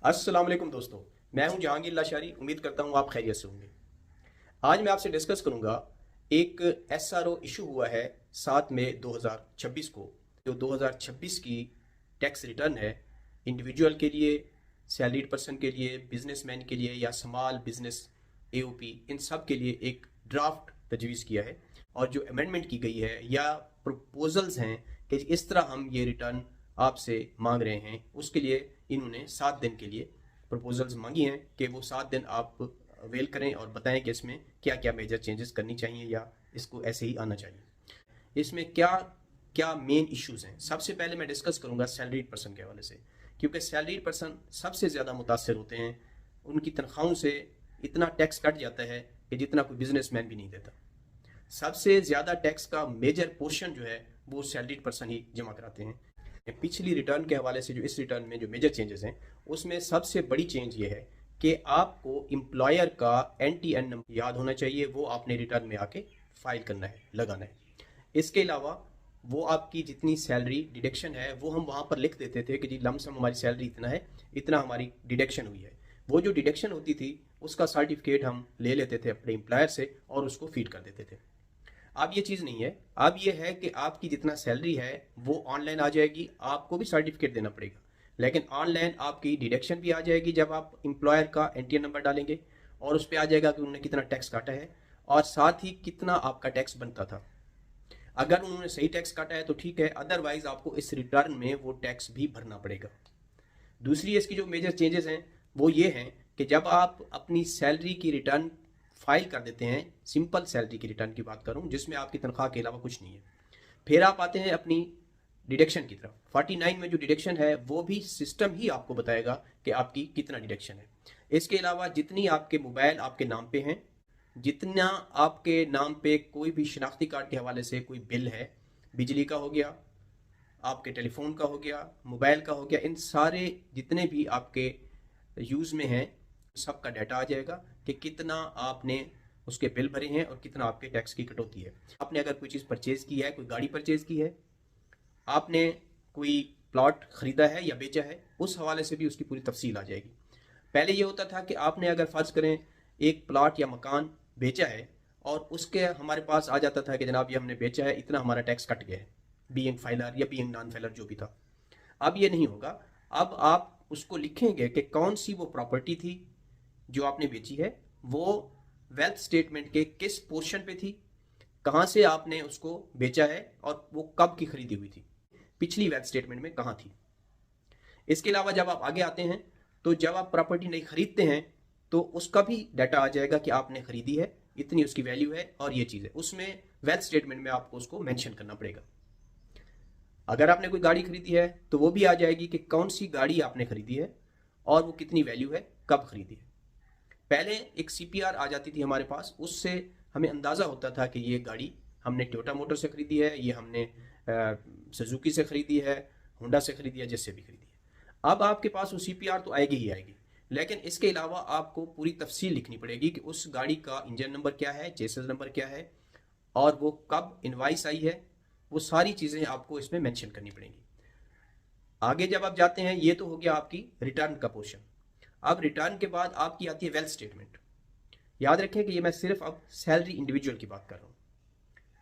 अस्सलाम वालेकुम दोस्तों, मैं हूं जहांगीर लाशारी। उम्मीद करता हूं आप खैरियत से होंगे। आज मैं आपसे डिस्कस करूंगा एक एसआरओ इशू हुआ है 7 मई 2026 को। जो 2026 की टैक्स रिटर्न है, इंडिविजुअल के लिए, सैलरीड पर्सन के लिए, बिजनेसमैन के लिए या स्मॉल बिजनेस एओपी, इन सब के लिए एक ड्राफ्ट तजवीज़ किया है। और जो अमेंडमेंट की गई है या प्रपोजल्स हैं कि इस तरह हम ये रिटर्न आपसे मांग रहे हैं, उसके लिए इन्होंने 7 दिन के लिए प्रपोजल्स मांगी हैं कि वो 7 दिन आप अवेल करें और बताएं कि इसमें क्या क्या मेजर चेंजेस करनी चाहिए या इसको ऐसे ही आना चाहिए। इसमें क्या क्या मेन इश्यूज हैं, सबसे पहले मैं डिस्कस करूंगा सैलरीड पर्सन के हवाले से, क्योंकि सैलरीड पर्सन सबसे ज़्यादा मुतासर होते हैं। उनकी तनख्वाहों से इतना टैक्स कट जाता है कि जितना कोई बिजनेसमैन भी नहीं देता। सबसे ज़्यादा टैक्स का मेजर पोर्शन जो है वो सैलरीड पर्सन ही जमा कराते हैं। पिछली रिटर्न के हवाले से जो इस रिटर्न में जो मेजर चेंजेस हैं, उसमें सबसे बड़ी चेंज ये है कि आपको एम्प्लॉयर का NTN नंबर याद होना चाहिए। वो आपने रिटर्न में आके फाइल करना है, लगाना है। इसके अलावा वो आपकी जितनी सैलरी डिडक्शन है वो हम वहाँ पर लिख देते थे कि जी लमसम हमारी सैलरी इतना है, इतना हमारी डिडक्शन हुई है। वो जो डिडक्शन होती थी उसका सर्टिफिकेट हम ले लेते थे अपने एम्प्लॉयर से और उसको फीड कर देते थे। अब ये चीज़ नहीं है। अब ये है कि आपकी जितना सैलरी है वो ऑनलाइन आ जाएगी, आपको भी सर्टिफिकेट देना पड़ेगा, लेकिन ऑनलाइन आपकी डिडक्शन भी आ जाएगी जब आप एम्प्लॉयर का NTN नंबर डालेंगे, और उस पर आ जाएगा कि उन्होंने कितना टैक्स काटा है और साथ ही कितना आपका टैक्स बनता था। अगर उन्होंने सही टैक्स काटा है तो ठीक है, अदरवाइज आपको इस रिटर्न में वो टैक्स भी भरना पड़ेगा। दूसरी इसकी जो मेजर चेंजेस हैं वो ये हैं कि जब आप अपनी सैलरी की रिटर्न फाइल कर देते हैं, सिंपल सैलरी की रिटर्न की बात करूं जिसमें आपकी तनख्वाह के अलावा कुछ नहीं है, फिर आप आते हैं अपनी डिडक्शन की तरफ। 49 में जो डिडक्शन है वो भी सिस्टम ही आपको बताएगा कि आपकी कितना डिडक्शन है। इसके अलावा जितनी आपके मोबाइल आपके नाम पे हैं, जितना आपके नाम पे कोई भी शनाख्ती कार्ड के हवाले से कोई बिल है, बिजली का हो गया, आपके टेलीफोन का हो गया, मोबाइल का हो गया, इन सारे जितने भी आपके यूज़ में हैं सबका डाटा आ जाएगा कि कितना आपने उसके बिल भरे हैं और कितना आपके टैक्स की कटौती है। आपने अगर कोई चीज़ परचेज़ की है, कोई गाड़ी परचेज़ की है, आपने कोई प्लॉट ख़रीदा है या बेचा है, उस हवाले से भी उसकी पूरी तफसील आ जाएगी। पहले ये होता था कि आपने अगर फ़र्ज़ करें एक प्लॉट या मकान बेचा है और उसके हमारे पास आ जाता था कि जनाब ये हमने बेचा है, इतना हमारा टैक्स कट गया है, बीइंग फाइलर या बीइंग नॉन फाइलर जो भी था। अब ये नहीं होगा। अब आप उसको लिखेंगे कि कौन सी वो प्रॉपर्टी थी जो आपने बेची है, वो वेल्थ स्टेटमेंट के किस पोर्शन पे थी, कहाँ से आपने उसको बेचा है और वो कब की खरीदी हुई थी, पिछली वेल्थ स्टेटमेंट में कहाँ थी। इसके अलावा जब आप आगे आते हैं तो जब आप प्रॉपर्टी नहीं खरीदते हैं तो उसका भी डाटा आ जाएगा कि आपने खरीदी है, इतनी उसकी वैल्यू है और ये चीज़ है। उसमें वेल्थ स्टेटमेंट में आपको उसको मेंशन करना पड़ेगा। अगर आपने कोई गाड़ी खरीदी है तो वो भी आ जाएगी कि कौन सी गाड़ी आपने खरीदी है और वो कितनी वैल्यू है, कब खरीदी है। पहले एक CPR आ जाती थी हमारे पास, उससे हमें अंदाज़ा होता था कि ये गाड़ी हमने टोयोटा मोटर से ख़रीदी है, ये हमने सुजुकी से ख़रीदी है, होंडा से ख़रीदी है, जिससे भी ख़रीदी है। अब आपके पास वो CPR तो आएगी ही आएगी, लेकिन इसके अलावा आपको पूरी तफसील लिखनी पड़ेगी कि उस गाड़ी का इंजन नंबर क्या है, चेसिस नंबर क्या है और वो कब इनवाइस आई है। वो सारी चीज़ें आपको इसमें मेंशन करनी पड़ेंगी। आगे जब आप जाते हैं, ये तो हो गया आपकी रिटर्न का पोर्शन। अब रिटर्न के बाद आपकी आती है वेल्थ स्टेटमेंट। याद रखें कि ये मैं सिर्फ अब सैलरी इंडिविजुअल की बात कर रहा हूँ,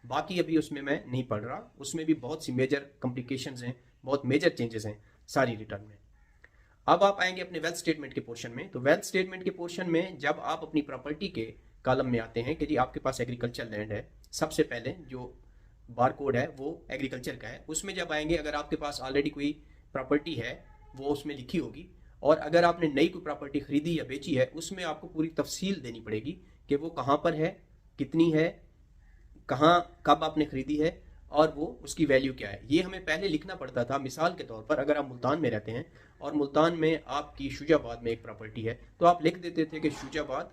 बाकी अभी उसमें मैं नहीं पढ़ रहा। उसमें भी बहुत सी मेजर कॉम्प्लिकेशंस हैं, बहुत मेजर चेंजेस हैं सारी रिटर्न में। अब आप आएंगे अपने वेल्थ स्टेटमेंट के पोर्शन में। तो वेल्थ स्टेटमेंट के पोर्शन में जब आप अपनी प्रॉपर्टी के कॉलम में आते हैं कि जी आपके पास एग्रीकल्चर लैंड है, सबसे पहले जो बार कोड है वो एग्रीकल्चर का है। उसमें जब आएंगे, अगर आपके पास ऑलरेडी कोई प्रॉपर्टी है वो उसमें लिखी होगी, और अगर आपने नई कोई प्रॉपर्टी खरीदी या बेची है उसमें आपको पूरी तफसील देनी पड़ेगी कि वो कहाँ पर है, कितनी है, कहाँ कब आपने खरीदी है और वो उसकी वैल्यू क्या है। ये हमें पहले लिखना पड़ता था। मिसाल के तौर पर अगर आप मुल्तान में रहते हैं और मुल्तान में आपकी शुजाबाद में एक प्रॉपर्टी है, तो आप लिख देते थे कि शुजाबाद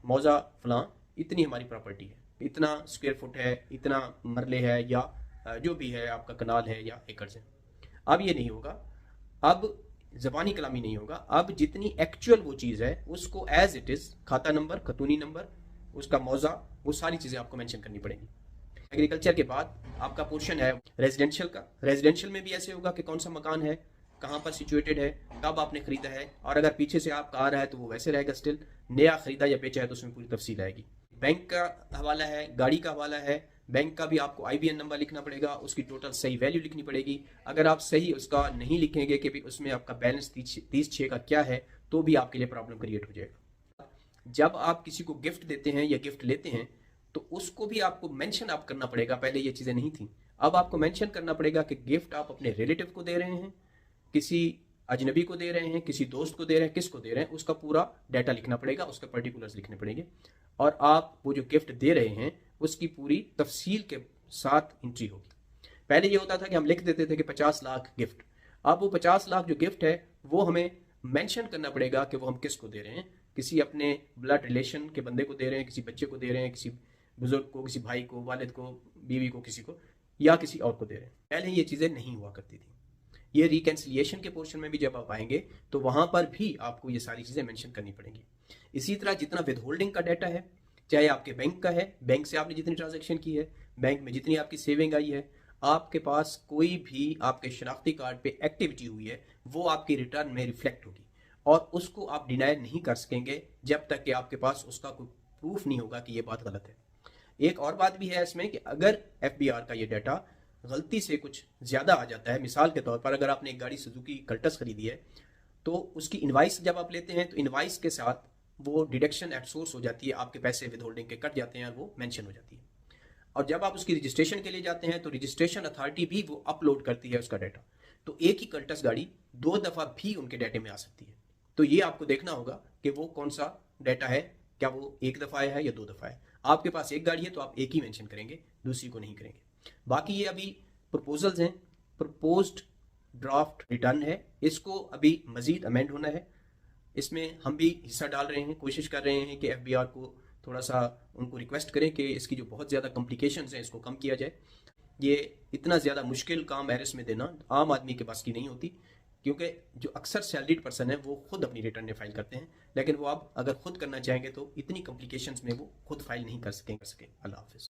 मौजा फलां इतनी हमारी प्रॉपर्टी है, इतना स्क्वायर फुट है, इतना मरले है, या जो भी है आपका कनाल है या एकड़ है। अब ये नहीं होगा, अब ज़बानी कलामी नहीं होगा। अब जितनी एक्चुअल वो चीज़ है उसको एज इट इज़, खाता नंबर, खतूनी नंबर, उसका मौजा, वो सारी चीज़ें आपको मेंशन करनी पड़ेंगी। एग्रीकल्चर के बाद आपका पोर्शन है रेजिडेंशियल का। रेजिडेंशियल में भी ऐसे होगा कि कौन सा मकान है, कहाँ पर सिचुएटेड है, कब आपने खरीदा है, और अगर पीछे से आपका आ रहा है तो वो वैसे रहेगा स्टिल, नया खरीदा या बेचा है तो उसमें पूरी तफसील आएगी। बैंक का हवाला है, गाड़ी का हवाला है, बैंक का भी आपको IBN नंबर लिखना पड़ेगा, उसकी टोटल सही वैल्यू लिखनी पड़ेगी। अगर आप सही उसका नहीं लिखेंगे कि भी उसमें आपका बैलेंस 30/6 का क्या है, तो भी आपके लिए प्रॉब्लम क्रिएट हो जाएगा। जब आप किसी को गिफ्ट देते हैं या गिफ्ट लेते हैं तो उसको भी आपको मेंशन आप करना पड़ेगा। पहले ये चीज़ें नहीं थी, अब आपको मेंशन करना पड़ेगा कि गिफ्ट आप अपने रिलेटिव को दे रहे हैं, किसी अजनबी को दे रहे हैं, किसी दोस्त को दे रहे हैं, किसको दे रहे हैं, उसका पूरा डाटा लिखना पड़ेगा, उसके पर्टिकुलर्स लिखने पड़ेंगे। और आप वो जो गिफ्ट दे रहे हैं उसकी पूरी तफसील के साथ एंट्री होगी। पहले ये होता था कि हम लिख देते थे कि 50 लाख गिफ्ट, अब वो 50 लाख जो गिफ्ट है वो हमें मेंशन करना पड़ेगा कि वो हम किसको दे रहे हैं, किसी अपने ब्लड रिलेशन के बंदे को दे रहे हैं, किसी बच्चे को दे रहे हैं, किसी बुजुर्ग को, किसी भाई को, वालिद को, बीवी को, किसी को, या किसी और को दे रहे हैं। पहले ये चीज़ें नहीं हुआ करती थी। ये रिकैंसिलिएशन के पोर्शन में भी जब आप आएंगे तो वहां पर भी आपको ये सारी चीज़ें मेंशन करनी पड़ेंगी। इसी तरह जितना विद होल्डिंग का डाटा है, चाहे आपके बैंक का है, बैंक से आपने जितनी ट्रांजेक्शन की है, बैंक में जितनी आपकी सेविंग आई है, आपके पास कोई भी आपके शनाख्ती कार्ड पे एक्टिविटी हुई है, वो आपकी रिटर्न में रिफ्लेक्ट होगी और उसको आप डिनाई नहीं कर सकेंगे जब तक कि आपके पास उसका कोई प्रूफ नहीं होगा कि ये बात गलत है। एक और बात भी है इसमें कि अगर FBR का ये डाटा गलती से कुछ ज़्यादा आ जाता है, मिसाल के तौर पर अगर आपने एक गाड़ी सुजुकी कल्टस खरीदी है तो उसकी इनवाइस जब आप लेते हैं तो इनवाइस के साथ वो डिडक्शन एट सोर्स हो जाती है, आपके पैसे विद होल्डिंग के कट जाते हैं और वो मेंशन हो जाती है। और जब आप उसकी रजिस्ट्रेशन के लिए जाते हैं तो रजिस्ट्रेशन अथॉरिटी भी वो अपलोड करती है उसका डाटा। तो एक ही कल्टस गाड़ी 2 दफ़ा भी उनके डाटे में आ सकती है। तो ये आपको देखना होगा कि वो कौन सा डाटा है, क्या वो 1 दफ़ा आया है या 2 दफ़ा है। आपके पास एक गाड़ी है तो आप एक ही मेंशन करेंगे, दूसरी को नहीं करेंगे। बाकी ये अभी प्रपोजल्स हैं, प्रपोज्ड ड्राफ्ट रिटर्न है, इसको अभी मजीद अमेंड होना है। इसमें हम भी हिस्सा डाल रहे हैं, कोशिश कर रहे हैं कि FBR को थोड़ा सा उनको रिक्वेस्ट करें कि इसकी जो बहुत ज़्यादा कॉम्प्लिकेशंस हैं इसको कम किया जाए। ये इतना ज़्यादा मुश्किल काम एरिस में देना आम आदमी के पास की नहीं होती, क्योंकि जो अक्सर सैलरीड पर्सन है वो खुद अपनी रिटर्न फाइल करते हैं, लेकिन वो आप अगर खुद करना चाहेंगे तो इतनी कॉम्प्लिकेशंस में वो खुद फाइल नहीं कर सकेंगे। अल्लाह हाफिज़।